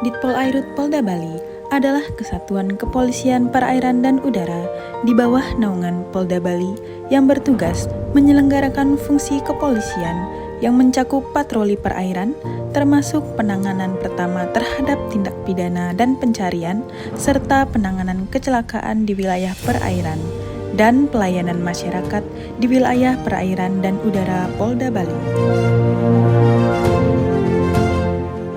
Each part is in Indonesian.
Ditpolairut Polda Bali adalah kesatuan kepolisian perairan dan udara di bawah naungan Polda Bali yang bertugas menyelenggarakan fungsi kepolisian yang mencakup patroli perairan, termasuk penanganan pertama terhadap tindak pidana dan pencarian, serta penanganan kecelakaan di wilayah perairan, dan pelayanan masyarakat di wilayah perairan dan udara Polda Bali.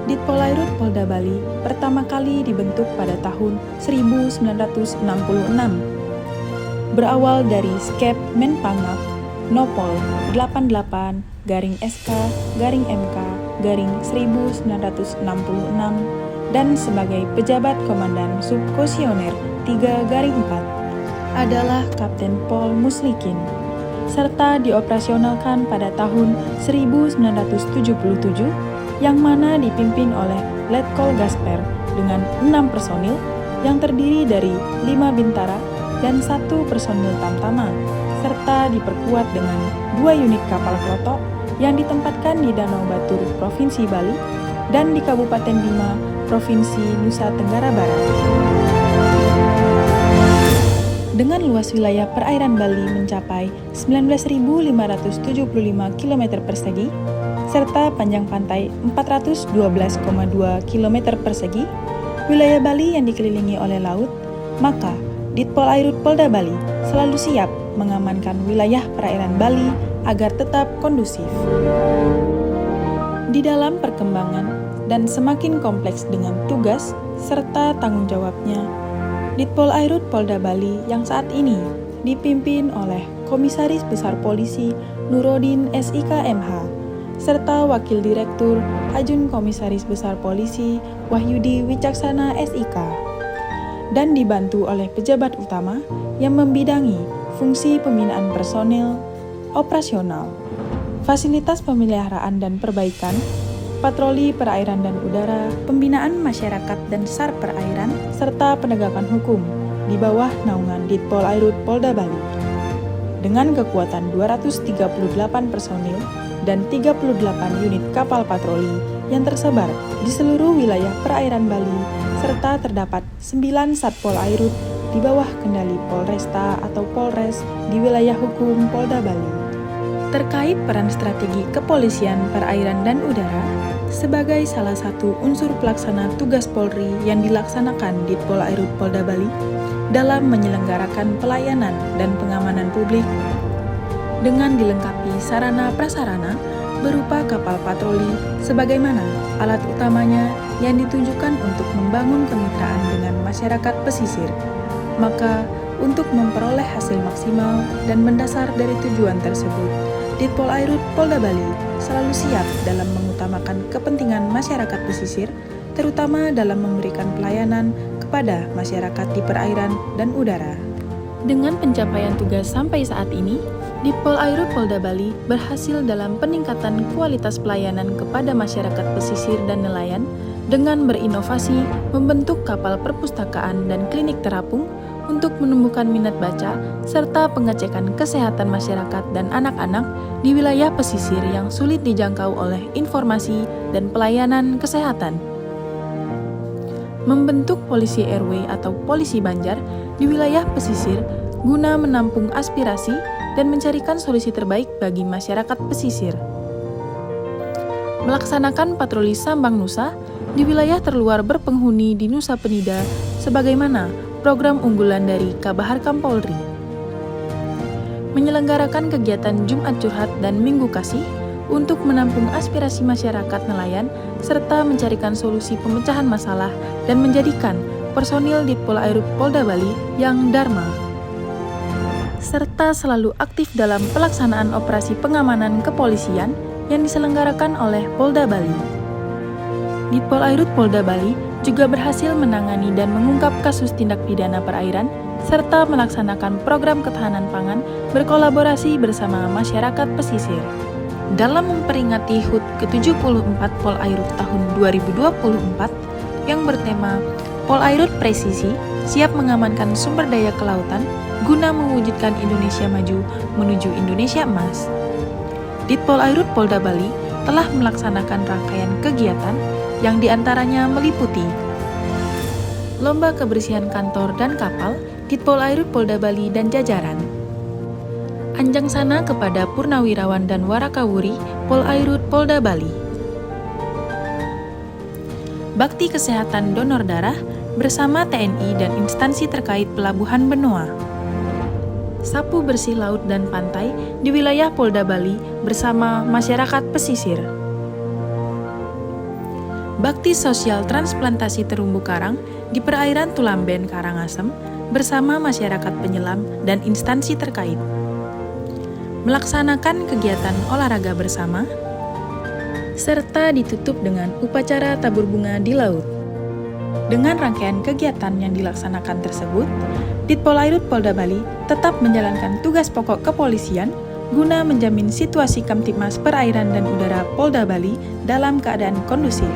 Ditpolairut Polda Bali pertama kali dibentuk pada tahun 1966. Berawal dari Skep Menpangap Nopol 88-SK-MK-1966 dan sebagai pejabat komandan subkomisioner 3-4 adalah Kapten Pol Muslikin, serta dioperasionalkan pada tahun 1977 yang mana dipimpin oleh Letkol Gasper dengan 6 personil yang terdiri dari 5 bintara dan 1 personil tamtama, serta diperkuat dengan 2 unit kapal klotok yang ditempatkan di Danau Batur, Provinsi Bali, dan di Kabupaten Bima, Provinsi Nusa Tenggara Barat. Dengan luas wilayah perairan Bali mencapai 19.575 km persegi, serta panjang pantai 412,2 km persegi, wilayah Bali yang dikelilingi oleh laut, maka Ditpolairut Polda Bali selalu siap mengamankan wilayah perairan Bali agar tetap kondusif. Di dalam perkembangan dan semakin kompleks dengan tugas serta tanggung jawabnya, Ditpolairut Polda Bali yang saat ini dipimpin oleh Komisaris Besar Polisi Nurodin SIK MH, serta Wakil Direktur Ajun Komisaris Besar Polisi Wahyudi Wicaksana SIK, dan dibantu oleh pejabat utama yang membidangi fungsi pembinaan personel, operasional, fasilitas pemeliharaan dan perbaikan, patroli perairan dan udara, pembinaan masyarakat dan SAR perairan, serta penegakan hukum di bawah naungan Ditpolairut Polda Bali. Dengan kekuatan 238 personil dan 38 unit kapal patroli yang tersebar di seluruh wilayah perairan Bali, serta terdapat 9 Satpol Airut di bawah kendali Polresta atau Polres di wilayah hukum Polda Bali. Terkait peran strategi kepolisian perairan dan udara, sebagai salah satu unsur pelaksana tugas Polri yang dilaksanakan Ditpolairut Polda Bali dalam menyelenggarakan pelayanan dan pengamanan publik, dengan dilengkapi sarana prasarana berupa kapal patroli sebagaimana alat utamanya yang ditujukan untuk membangun kemitraan dengan masyarakat pesisir. Maka untuk memperoleh hasil maksimal dan mendasar dari tujuan tersebut, Ditpolairut Polda Bali selalu siap dalam mengutamakan kepentingan masyarakat pesisir, terutama dalam memberikan pelayanan kepada masyarakat di perairan dan udara. Dengan pencapaian tugas sampai saat ini, Ditpolairut Polda Bali berhasil dalam peningkatan kualitas pelayanan kepada masyarakat pesisir dan nelayan dengan berinovasi membentuk kapal perpustakaan dan klinik terapung untuk menumbuhkan minat baca serta pengecekan kesehatan masyarakat dan anak-anak di wilayah pesisir yang sulit dijangkau oleh informasi dan pelayanan kesehatan. Membentuk polisi RW atau polisi banjar di wilayah pesisir guna menampung aspirasi dan mencarikan solusi terbaik bagi masyarakat pesisir. Melaksanakan patroli Sambang Nusa di wilayah terluar berpenghuni di Nusa Penida sebagaimana program unggulan dari Kabaharkam Polri. Menyelenggarakan kegiatan Jumat Curhat dan Minggu Kasih untuk menampung aspirasi masyarakat nelayan serta mencarikan solusi pemecahan masalah dan menjadikan personil Ditpolairut Polda Bali yang dharma, serta selalu aktif dalam pelaksanaan operasi pengamanan kepolisian yang diselenggarakan oleh Polda Bali. Ditpolairut Polda Bali juga berhasil menangani dan mengungkap kasus tindak pidana perairan serta melaksanakan program ketahanan pangan berkolaborasi bersama masyarakat pesisir. Dalam memperingati HUT ke-74 Polairut tahun 2024 yang bertema Polairut Presisi siap mengamankan sumber daya kelautan guna mewujudkan Indonesia maju menuju Indonesia emas, Ditpolairut Polda Bali telah melaksanakan rangkaian kegiatan yang diantaranya meliputi lomba kebersihan kantor dan kapal Ditpol Airut Polda Bali dan jajaran, anjang sana kepada Purnawirawan dan Warakawuri Pol Airut Polda Bali, bakti kesehatan donor darah bersama TNI dan instansi terkait pelabuhan benua, sapu bersih laut dan pantai di wilayah Polda Bali bersama masyarakat pesisir, bakti sosial transplantasi terumbu karang di perairan Tulamben Karangasem bersama masyarakat penyelam dan instansi terkait, melaksanakan kegiatan olahraga bersama, serta ditutup dengan upacara tabur bunga di laut. Dengan rangkaian kegiatan yang dilaksanakan tersebut, Ditpol Airut Polda Bali tetap menjalankan tugas pokok kepolisian guna menjamin situasi Kamtibmas Perairan dan Udara Polda Bali dalam keadaan kondusif.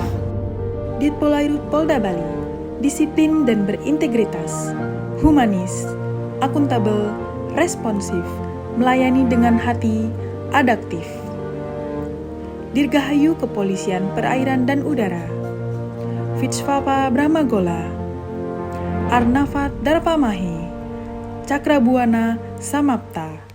Ditpol Airut Polda Bali disiplin dan berintegritas, humanis, akuntabel, responsif, melayani dengan hati, adaptif. Dirgahayu Kepolisian Perairan dan Udara, Vitsvapa Brahmagola, Arnavat Darpamahe, Cakrabuana Samapta.